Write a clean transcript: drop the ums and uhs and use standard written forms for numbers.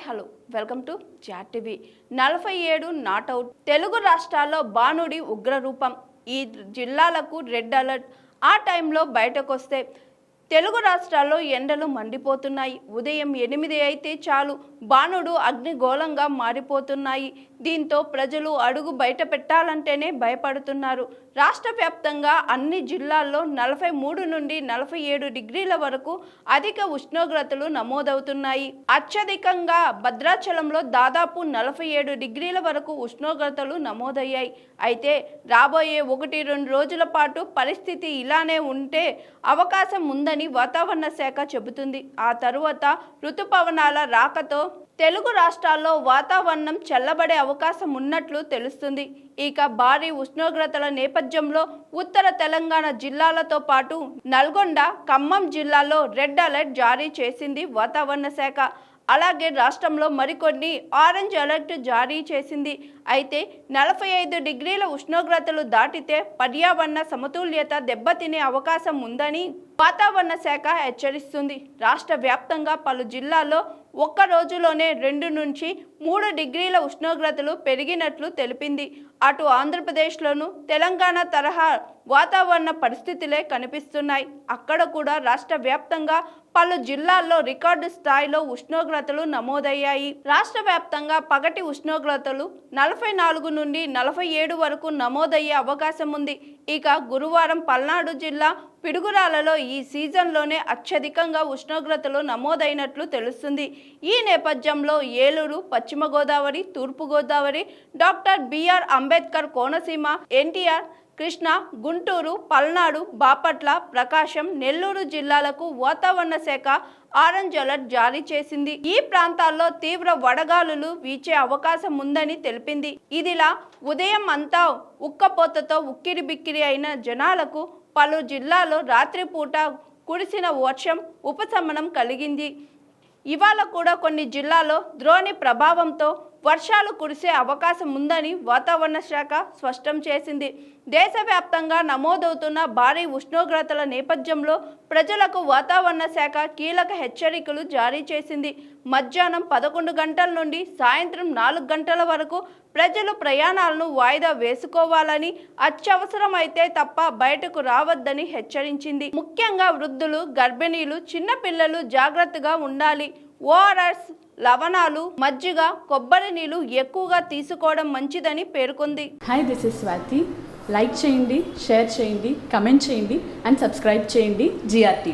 hello welcome to జాట్ TV 47 not out Telugu రాష్ట్రాల్లో బాణుడి ఉగ్రరూపం ఈ జిల్లాలకు రెడ్ అలర్ట్ ఆ టైంలో బయటకొస్తే తెలుగు రాష్ట్రాల్లో ఎండలు మండిపోతున్నాయి ఉదయం 8 అయితే చాలు బాణుడు అగ్నిగోళంగా మారిపోతున్నాయి దీంతో ప్రజలు అడుగు బయట పెట్టాలంటేనే భయపడుతున్నారు రాష్ట్ర వ్యాప్తంగా అన్ని జిల్లాల్లో 43 నుండి 47 డిగ్రీల వరకు అధిక ఉష్ణోగ్రతలు నమోదవుతున్నాయి అత్యధికంగా భద్రాచలంలో దాదాపు 47 డిగ్రీల వరకు ఉష్ణోగ్రతలు నమోదయ్యాయి అయితే రాబోయే 1-2 రోజుల పాటు పరిస్థితి ఇలానే ఉంటే అవకాశం ఉందని వాతావరణ శాఖ చెబుతుంది ఆ తరువాత ఋతుపవనాల రాకతో తెలుగు రాష్ట్రాల్లో వాతావరణం చల్లబడే అవకాశం ఉన్నట్లు తెలుస్తుంది ఇక భారీ ఉష్ణోగ్రతల నేపథ్యంలో ఉత్తర తెలంగాణ జిల్లాలతో పాటు నల్గొండ ఖమ్మం జిల్లాల్లో రెడ్ అలర్ట్ జారీ చేసింది వాతావరణ శాఖ అలాగే రాష్ట్రంలో మరికొన్ని ఆరెంజ్ అలర్ట్ జారీ చేసింది అయితే 45 డిగ్రీల ఉష్ణోగ్రతలు దాటితే పర్యావరణ సమతుల్యత దెబ్బతినే అవకాశం ఉందని వాతావరణ శాఖ హెచ్చరిస్తుంది రాష్ట్ర వ్యాప్తంగా పలు జిల్లాల్లో ఒక్క రోజులోనే 2 నుంచి 3 డిగ్రీల ఉష్ణోగ్రతలు పెరిగినట్లు తెలిపింది అటు ఆంధ్రప్రదేశ్లోను తెలంగాణ తరహా వాతావరణ పరిస్థితులే కనిపిస్తున్నాయి అక్కడ కూడా రాష్ట్ర వ్యాప్తంగా పలు జిల్లాల్లో రికార్డు స్థాయిలో ఉష్ణోగ్రతలు నమోదయ్యాయి రాష్ట్ర వ్యాప్తంగా పగటి ఉష్ణోగ్రతలు 44 నుండి 47 వరకు నమోదయ్యే అవకాశం ఉంది ఇక గురువారం పల్నాడు జిల్లా పిడుగురాలలో ఈ సీజన్లోనే అత్యధికంగా ఉష్ణోగ్రతలు నమోదైనట్లు తెలుస్తుంది ఈ నేపథ్యంలో ఏలూరు పశ్చిమ గోదావరి తూర్పు గోదావరి డాక్టర్ బిఆర్ అంబేద్కర్ కోనసీమ ఎన్టీఆర్ కృష్ణా గుంటూరు పల్నాడు బాపట్ల ప్రకాశం నెల్లూరు జిల్లాలకు వాతావరణ శాఖ ఆరెంజ్ అలర్ట్ జారీ చేసింది ఈ ప్రాంతాల్లో తీవ్ర వడగాలులు వీచే అవకాశం ఉందని తెలిపింది ఇదిలా ఉదయం అంతా ఉక్కపోతతో ఉక్కిరిబిక్కిరి అయిన జనాలకు పలు జిల్లాల్లో రాత్రిపూట కురిసిన వర్షం ఉపశమనం కలిగింది ఇవాళ కూడా కొన్ని జిల్లాల్లో ద్రోణి ప్రభావంతో వర్షాలు కురిసే అవకాశం ఉందని వాతావరణ శాఖ స్పష్టం చేసింది దేశవ్యాప్తంగా నమోదవుతున్న భారీ ఉష్ణోగ్రతల నేపథ్యంలో ప్రజలకు వాతావరణ శాఖ కీలక హెచ్చరికలు జారీ చేసింది మధ్యాహ్నం 11 గంటల నుండి సాయంత్రం 4 గంటల వరకు ప్రజలు ప్రయాణాలను వాయిదా వేసుకోవాలని అత్యవసరమైతే తప్ప బయటకు రావద్దని హెచ్చరించింది ముఖ్యంగా వృద్ధులు గర్భిణీలు చిన్నపిల్లలు జాగ్రత్తగా ఉండాలి ఓఆర్ఎస్ లవణాలు మజ్జిగ కొబ్బరి నీళ్లు ఎక్కువగా తీసుకోవడం మంచిదని పేర్కొంది hi this is Swathi like చేయండి షేర్ చేయండి కమెంట్ చేయండి అండ్ సబ్స్క్రైబ్ చేయండి జిఆర్టీ